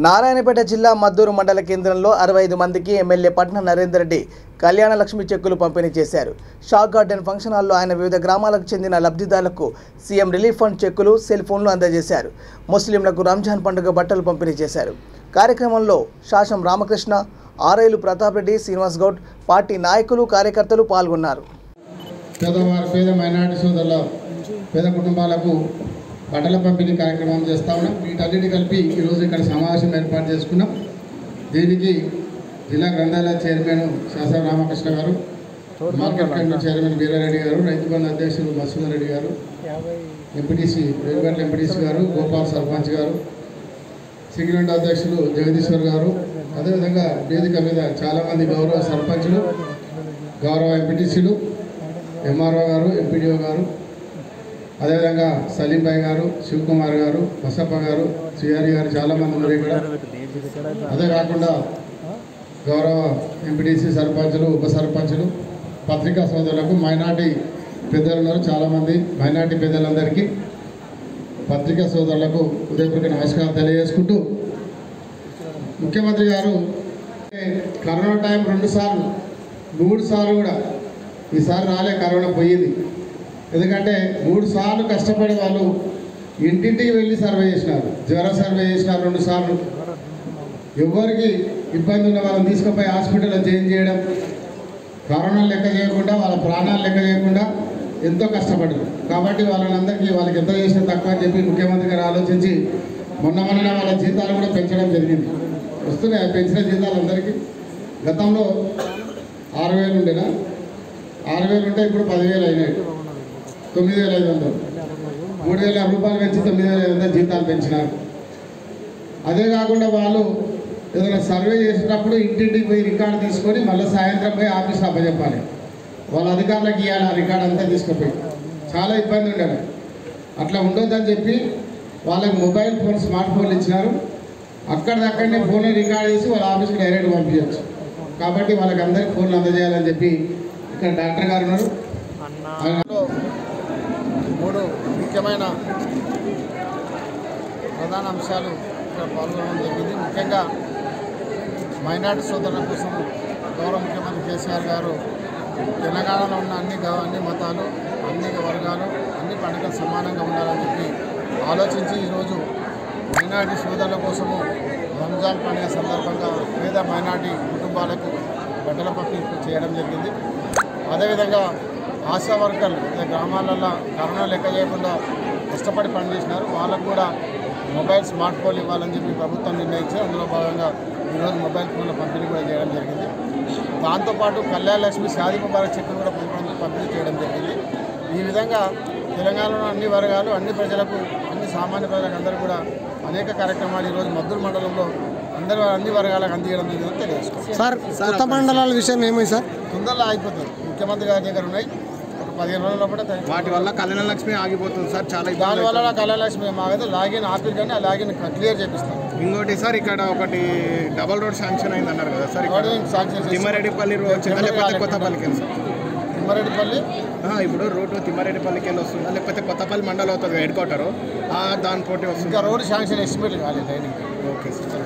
నారాయణపేట జిల్లా మద్దూరు మండల కేంద్రంలో 65 మందికి ఎమ్మెల్యే పట్నం నరేందర్ రెడ్డి కళ్యాణ లక్ష్మి చెక్కులు పంపిణీ చేశారు. షాక్ గార్డెన్ ఫంక్షన్ హాల్లో ఆయన వివిధ గ్రామాలకు చెందిన లబ్ధిదారులకు సీఎం రిలీఫ్ ఫండ్ చెక్కులు, సెల్ ఫోన్లు అందజేశారు. ముస్లింలకు రంజాన్ పండుగ బట్టలు పంపిణీ చేశారు. కార్యక్రమంలో శాసం రామకృష్ణ, ఆర్ఐలు ప్రతాప్ రెడ్డి, శ్రీనివాస్ గౌడ్, పార్టీ నాయకులు, కార్యకర్తలు పాల్గొన్నారు. పేద మైనారిటీ సోదరుల పేద కుటుంబాలకు బట్టల పంపిణీ కార్యక్రమం చేస్తా ఉన్నాం. వీటన్నిటి కలిపి ఈరోజు ఇక్కడ సమావేశం ఏర్పాటు చేసుకున్నాం. దీనికి జిల్లా గ్రంథాలయ చైర్మన్ శాసన రామకృష్ణ గారు, మార్కెట్ కమిటీ చైర్మన్ వీరారెడ్డి గారు, రైతు బంధు అధ్యక్షులు మసూదర్ రెడ్డి గారు, ఎంపీటీసీ రేవుగట్ల ఎంపీటీసీ గారు, గోపాల్ సర్పంచ్ గారు, సింగిరెడ్డి అధ్యక్షులు జగదీశ్వర్ గారు, అదేవిధంగా వేదిక మీద చాలామంది గౌరవ సర్పంచులు, గౌరవ ఎంపీటీసీలు, ఎంఆర్ఓ గారు, ఎంపీడీఓ గారు, అదేవిధంగా సలీం భాయ్ గారు, శివకుమార్ గారు, బసప్ప గారు, శ్రీహరి గారు చాలామంది ఉన్నారు ఇక్కడ. అదే కాకుండా గౌరవ ఎంపీటీసీ సర్పంచులు, ఉప సర్పంచులు, పత్రికా సోదరులకు, మైనార్టీ పెద్దలు ఉన్నారు చాలామంది. మైనార్టీ పెద్దలందరికీ, పత్రికా సోదరులకు ఉదయపూర్వక నమస్కారం తెలియజేసుకుంటూ, ముఖ్యమంత్రి గారు కరోనా టైం 2 సార్లు 3 సార్లు కూడా ఈసారి రాలే, కరోనా పోయింది. ఎందుకంటే 3 సార్లు కష్టపడి వాళ్ళు ఇంటింటికి వెళ్ళి సర్వే చేసినారు. జ్వర సర్వే చేసినారు 2 సార్లు. ఎవరికి ఇబ్బంది ఉన్న వాళ్ళని తీసుకుపోయి హాస్పిటల్లో జాయిన్ చేయడం, కరోనా లెక్క చేయకుండా, వాళ్ళ ప్రాణాలు లెక్క చేయకుండా ఎంతో కష్టపడ్డారు. కాబట్టి వాళ్ళకి ఎంత చేసినా తక్కువ అని చెప్పి ముఖ్యమంత్రి గారు ఆలోచించి మొన్న వాళ్ళ జీతాలు కూడా పెంచడం జరిగింది. వస్తున్నాయి పెంచిన జీతాలు అందరికీ. గతంలో 6,000 ఉండేనా, 6,000 ఉంటే ఇప్పుడు 10,000 అయినాయి. 9,500, 3,000 రూపాయలు పెంచి 9,500 జీతాలు పెంచినారు. అదే కాకుండా వాళ్ళు ఏదైనా సర్వే చేసేటప్పుడు ఇంటింటికి పోయి రికార్డు తీసుకొని మళ్ళీ సాయంత్రం పోయి ఆఫీస్లో అప్పచెప్పాలి. వాళ్ళ అధికారులకు ఇవ్వాలి ఆ రికార్డు అంతా తీసుకుపోయి. చాలా ఇబ్బంది ఉండేది. అట్లా ఉండొద్దని చెప్పి వాళ్ళకి మొబైల్ ఫోన్, స్మార్ట్ ఫోన్లు ఇచ్చినారు. అక్కడిదక్కడనే ఫోన్లో రికార్డ్ చేసి వాళ్ళ ఆఫీస్కి డైరెక్ట్ పంపించవచ్చు. కాబట్టి వాళ్ళకి అందరికీ ఫోన్లు అందజేయాలని చెప్పి ఇక్కడ డాక్టర్ గారు ఉన్నారు. 3 ముఖ్యమైన ప్రధాన అంశాలు ఇక్కడ పాల్గొనడం జరిగింది. ముఖ్యంగా మైనార్టీ సోదరుల కోసం గౌరవ ముఖ్యమంత్రి కేసీఆర్ గారు తెలంగాణలో ఉన్న అన్ని మతాలు, అన్ని వర్గాలు, అన్ని పండుగలు సమానంగా ఉండాలని చెప్పి ఆలోచించి ఈరోజు మైనార్టీ సోదరుల కోసము రంజాన్ పండుగ సందర్భంగా పేద మైనార్టీ కుటుంబాలకు బట్టల పంపిణీ చేయడం జరిగింది. అదేవిధంగా ఆశా వర్కర్లు గ్రామాలలో కరోనా లెక్క చేయకుండా కష్టపడి పనిచేసినారు. వాళ్ళకు కూడా మొబైల్, స్మార్ట్ ఫోన్లు ఇవ్వాలని చెప్పి ప్రభుత్వం నిర్ణయించి అందులో భాగంగా ఈరోజు మొబైల్ ఫోన్ల పంపిణీ కూడా చేయడం జరిగింది. దాంతోపాటు కళ్యాణ లక్ష్మి, షాదీ ముబారక్ చెక్కులు కూడా పంపిణీ చేయడం జరిగింది. ఈ విధంగా తెలంగాణలో అన్ని వర్గాలు, అన్ని ప్రజలకు, అన్ని సామాన్య ప్రజలకు అందరూ కూడా అనేక కార్యక్రమాలు ఈరోజు మద్దూరు మండలంలో అన్ని వర్గాలకు అందించడం జరిగిందని తెలియజేసుకోవాలి. సార్, కొత్త మండలాల విషయం ఏమైంది సార్? తొందరలో అయిపోతుంది. ముఖ్యమంత్రి గారి దగ్గర ఉన్నాయి. 15 రోజుల్లో కూడా వాటి వల్ల కళ్యాణ లక్ష్మి ఆగిపోతుంది సార్. చాలా దానివల్ల కళ్యాణ లక్ష్మి ఆగితే లాగిన్ ఆఫీస్ కానీ ఆ లాగిన్ క్లియర్ చేపిస్తాం. ఇంకోటి సార్, ఇక్కడ ఒకటి డబల్ రోడ్ శాంక్షన్ అయింది అన్నారు కదా సార్. తిమ్మారెడ్డిపల్లి రోడ్ లేకపోతే కొత్తపల్లికి వెళ్ళి సార్? తిమ్మారెడ్డిపల్లి ఇప్పుడు రోడ్డు తిమ్మారెడ్డిపల్లికి వెళ్ళి వస్తుందా లేకపోతే కొత్తపల్లి మండలం అవుతుంది హెడ్ క్వార్టర్, దాని పోటీ వస్తుంది. ఇంకా రోడ్ శాంక్షన్ ఎస్టిమేట్ కాలేదు. Okay sir.